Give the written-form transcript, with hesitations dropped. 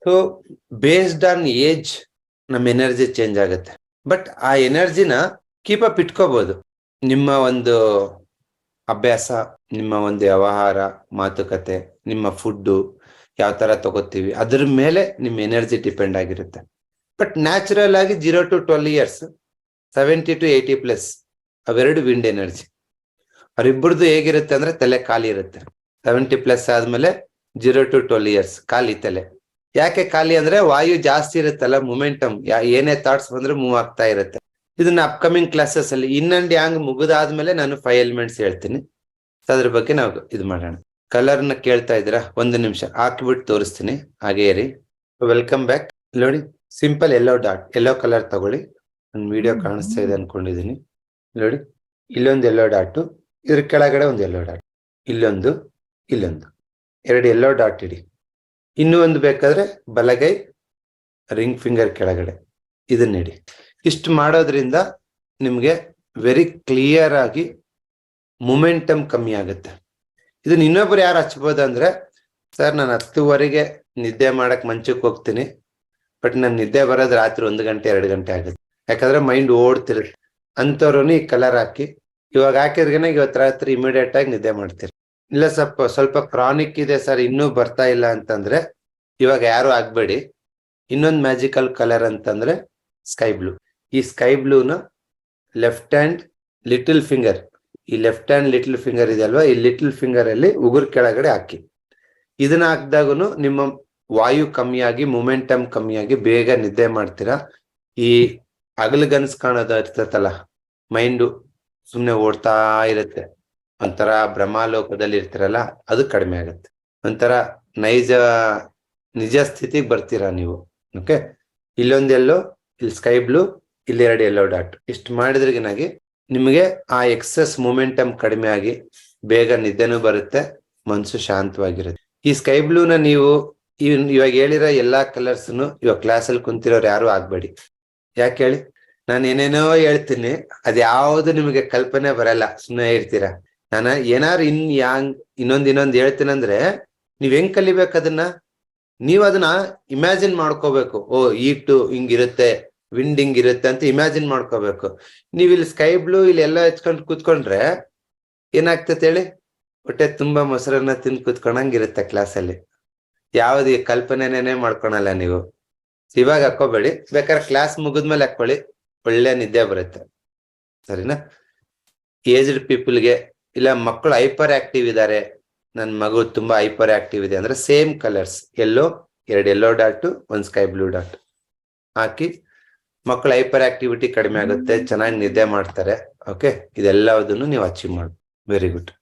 So based on age ನಮ್ಮ energy change ಆಗುತ್ತೆ. But ಆ ಎನರ್ಜಿನ ಕೀಪ್ ಅಪ್ ಇಟ್ಕೋಬಹುದು. ನಿಮ್ಮ ಒಂದು ಅಭ್ಯಾಸ, ನಿಮ್ಮ ಒಂದು ವ್ಯವಹಾರ, ಮಾತುಕತೆ, ನಿಮ್ಮ ಫುಡ್ಡು ಯಾವ ತರ ತಗೋತೀವಿ ಅದ್ರ ಮೇಲೆ ನಿಮ್ಮ ಎನರ್ಜಿ ಡಿಪೆಂಡ್ ಆಗಿರುತ್ತೆ. ಬಟ್ ನ್ಯಾಚುರಲ್ ಆಗಿ 0 to 12 years, 70 to 80+ ಅವೆರಡು ವಿಂಡ್ ಎನರ್ಜಿ. ಅವರಿಬ್ಬರದು ಹೇಗಿರುತ್ತೆ ಅಂದ್ರೆ ತಲೆ ಖಾಲಿ ಇರುತ್ತೆ. 70+ ಆದ್ಮೇಲೆ 0 to 12 years ಖಾಲಿ ತಲೆ. ಯಾಕೆ ಖಾಲಿ ಅಂದ್ರೆ ವಾಯು ಜಾಸ್ತಿ ಇರುತ್ತಲ್ಲ, ಮೊಮೆಂಟಮ್, ಏನೇ ಥಾಟ್ಸ್ ಬಂದ್ರೆ ಮೂವ್ ಆಗ್ತಾ ಇರುತ್ತೆ. ಇದನ್ನ ಅಪ್ಕಮಿಂಗ್ ಕ್ಲಾಸಸ್ ಅಲ್ಲಿ ಇನ್ ಅಂಡ್ ಯಾಂಗ್ ಮುಗಿದಾದ್ಮೇಲೆ ನಾನು 5 ಎಲಿಮೆಂಟ್ಸ್ ಹೇಳ್ತೀನಿ. ಅದ್ರ ಬಗ್ಗೆ ನಾವು ಇದು ಮಾಡೋಣ. ಕಲರ್ನ ಕೇಳ್ತಾ ಇದ್ದೀರಾ? 1 ನಿಮಿಷ ಹಾಕಿಬಿಟ್ಟು ತೋರಿಸ್ತೀನಿ, ಹಾಗೇ ಇರಿ. Welcome back. ನೋಡಿ, simple yellow dot, yellow colour ತಗೊಳ್ಳಿ. ನನ್ನ ವಿಡಿಯೋ ಕಾಣಿಸ್ತಾ ಇದೆ ಅನ್ಕೊಂಡಿದೀನಿ. ನೋಡಿ, ಇಲ್ಲೊಂದು ಯೆಲ್ಲೋ ಡಾಟು, ಇದ್ರ ಕೆಳಗಡೆ ಒಂದು ಯೆಲ್ಲೋ ಡಾಟ್, ಇಲ್ಲೊಂದು, ಇಲ್ಲೊಂದು, 2 ಯೆಲ್ಲೋ ಡಾಟ್ ಇಡಿ. ಇನ್ನೂ ಒಂದು ಬೇಕಾದ್ರೆ ಬಲಗೈ ರಿಂಗ್ ಫಿಂಗರ್ ಕೆಳಗಡೆ ಇದನ್ನಿಡಿ. ಇಷ್ಟು ಮಾಡೋದ್ರಿಂದ ನಿಮ್ಗೆ ವೆರಿ ಕ್ಲಿಯರ್ ಆಗಿ ಮೊಮೆಂಟಮ್ ಕಮ್ಮಿ ಆಗುತ್ತೆ. ಇದನ್ನ ಇನ್ನೊಬ್ರು ಯಾರು ಹಚ್ಬೋದು ಅಂದ್ರೆ, ಸರ್ ನಾನು 10:00 ನಿದ್ದೆ ಮಾಡಕ್ ಮಂಚಕ್ಕೆ ಹೋಗ್ತೀನಿ, ಬಟ್ ನಾನು ನಿದ್ದೆ ಬರೋದು ರಾತ್ರಿ 1 ಗಂಟೆ 2 ಗಂಟೆ ಆಗುತ್ತೆ, ಯಾಕಂದ್ರೆ ಮೈಂಡ್ ಓಡ್ತಿರುತ್ತೆ. ಅಂಥವ್ರು ಈ ಕಲರ್ ಹಾಕಿ ಇವಾಗ ಹಾಕಿದ್ರೇನೆ ಇವತ್ತು ರಾತ್ರಿ ಇಮಿಡಿಯೇಟ್ ಆಗಿ ನಿದ್ದೆ ಮಾಡ್ತೀರಿ. ಇಲ್ಲ ಸ್ವಲ್ಪ ಕ್ರಾನಿಕ್ ಇದೆ ಸರ್, ಇನ್ನೂ ಬರ್ತಾ ಇಲ್ಲ ಅಂತಂದ್ರೆ ಇವಾಗ ಯಾರು ಆಗ್ಬೇಡಿ. ಇನ್ನೊಂದು ಮ್ಯಾಜಿಕಲ್ ಕಲರ್ ಅಂತಂದ್ರೆ ಸ್ಕೈ ಬ್ಲೂ. ಈ ಸ್ಕೈ ಬ್ಲೂನ ಲೆಫ್ಟ್ ಹ್ಯಾಂಡ್ ಲಿಟಲ್ ಫಿಂಗರ್, ಈ ಲೆಫ್ಟ್ ಹ್ಯಾಂಡ್ ಲಿಟಲ್ ಫಿಂಗರ್ ಇದೆ ಅಲ್ವಾ, ಈ ಲಿಟಲ್ ಫಿಂಗರ್ ಅಲ್ಲಿ ಉಗುರ್ ಕೆಳಗಡೆ ಹಾಕಿ. ಇದನ್ನ ಹಾಕಿದಾಗೂ ನಿಮ್ಮ ವಾಯು ಕಮ್ಮಿಯಾಗಿ, ಮೊಮೆಂಟಮ್ ಕಮ್ಮಿಯಾಗಿ ಬೇಗ ನಿದ್ದೆ ಮಾಡ್ತೀರಾ. ಈ ಹಗಲುಗನಸು ಕಾಣೋದು ಇರ್ತೈತಲ್ಲ, ಮೈಂಡು ಸುಮ್ನೆ ಓಡ್ತಾ ಇರುತ್ತೆ, ಒಂಥರ ಭ್ರಮಾಲೋಕದಲ್ಲಿ ಇರ್ತೀರಲ್ಲ, ಅದು ಕಡಿಮೆ ಆಗುತ್ತೆ. ಒಂಥರ ನಿಜ ಸ್ಥಿತಿಗೆ ಬರ್ತೀರಾ ನೀವು. ಓಕೆ, ಇಲ್ಲೊಂದೆಲ್ಲೋ, ಇಲ್ಲಿ ಸ್ಕೈ ಬ್ಲೂ, ಇಲ್ಲಿ 2 ಯೆಲ್ಲೋ ಡಾಟ್. ಇಷ್ಟು ಮಾಡಿದ್ರಿಗಿನಾಗಿ ನಿಮಗೆ ಆ ಎಕ್ಸೆಸ್ ಮೊಮೆಂಟಮ್ ಕಡಿಮೆ ಆಗಿ ಬೇಗ ನಿದ್ದೆನೂ ಬರುತ್ತೆ, ಮನ್ಸು ಶಾಂತವಾಗಿರುತ್ತೆ. ಈ ಸ್ಕೈ ಬ್ಲೂನ ನೀವು ಇವಾಗ ಹೇಳಿರೋ ಎಲ್ಲಾ ಕಲರ್ಸ್ನು ಇವಾಗ ಕ್ಲಾಸಲ್ಲಿ ಕುಂತಿರೋರು ಯಾರು ಆಗ್ಬೇಡಿ. ಯಾಕೆ ಹೇಳಿ? ನಾನು ಏನೇನೋ ಹೇಳ್ತೀನಿ, ಅದ್ಯಾವುದು ನಿಮಗೆ ಕಲ್ಪನೆ ಬರಲ್ಲ, ಸುಮ್ಮನೆ ಹೇಳ್ತೀರಾ. ನಾನು ಏನಾರು ಇನ್ನೊಂದು ಹೇಳ್ತೀನಂದ್ರೆ ನೀವ್ ಹೆಂಗ್ ಕಲಿಬೇಕು ಅದನ್ನ? ನೀವ್ ಅದನ್ನ ಇಮ್ಯಾಜಿನ್ ಮಾಡ್ಕೋಬೇಕು. ಓ, ಈಟು ಹಿಂಗಿರುತ್ತೆ, ವಿಂಡ್ ಹಿಂಗಿರುತ್ತೆ ಅಂತ ಇಮ್ಯಾಜಿನ್ ಮಾಡ್ಕೋಬೇಕು. ನೀವ್ ಇಲ್ಲಿ ಸ್ಕೈ ಬ್ಲೂ ಇಲ್ಲಿ ಎಲ್ಲ ಹಚ್ಕೊಂಡು ಕೂತ್ಕೊಂಡ್ರೆ ಏನಾಗ್ತದೆ ಹೇಳಿ? ಹೊಟ್ಟೆ ತುಂಬಾ ಮೊಸರನ್ನ ತಿಂದು ಕೂತ್ಕೊಂಡಂಗಿರುತ್ತೆ ಕ್ಲಾಸಲ್ಲಿ. ಯಾವ್ದು ಕಲ್ಪನೆನೇ ಮಾಡ್ಕೊಳಲ್ಲ ನೀವು. ಇವಾಗ ಹಾಕೋಬೇಡಿ, ಬೇಕಾದ್ರೆ ಕ್ಲಾಸ್ ಮುಗಿದ್ಮೇಲೆ ಹಾಕೊಳ್ಳಿ, ಒಳ್ಳೆ ನಿದ್ದೆ ಬರುತ್ತೆ. ಸರಿನಾ? ಏಜ್ಡ್ ಪೀಪಲ್ಗೆ, ಇಲ್ಲ ಮಕ್ಕಳು ಹೈಪರ್ ಆಕ್ಟಿವ್ ಇದ್ದಾರೆ, ನನ್ನ ಮಗು ತುಂಬಾ ಹೈಪರ್ ಆಕ್ಟಿವ್ ಇದೆ ಅಂದ್ರೆ ಸೇಮ್ ಕಲರ್ಸ್, ಎಲ್ಲೋ 2 yellow dot, 1 sky blue dot ಹಾಕಿ ಮಕ್ಕಳ ಹೈಪರ್ ಆಕ್ಟಿವಿಟಿ ಕಡಿಮೆ ಆಗುತ್ತೆ, ಚೆನ್ನಾಗಿ ನಿದ್ದೆ ಮಾಡ್ತಾರೆ. ಓಕೆ, ಇದೆಲ್ಲದನ್ನು ನೀವು ಅಚೀವ್ ಮಾಡಿ. Very good.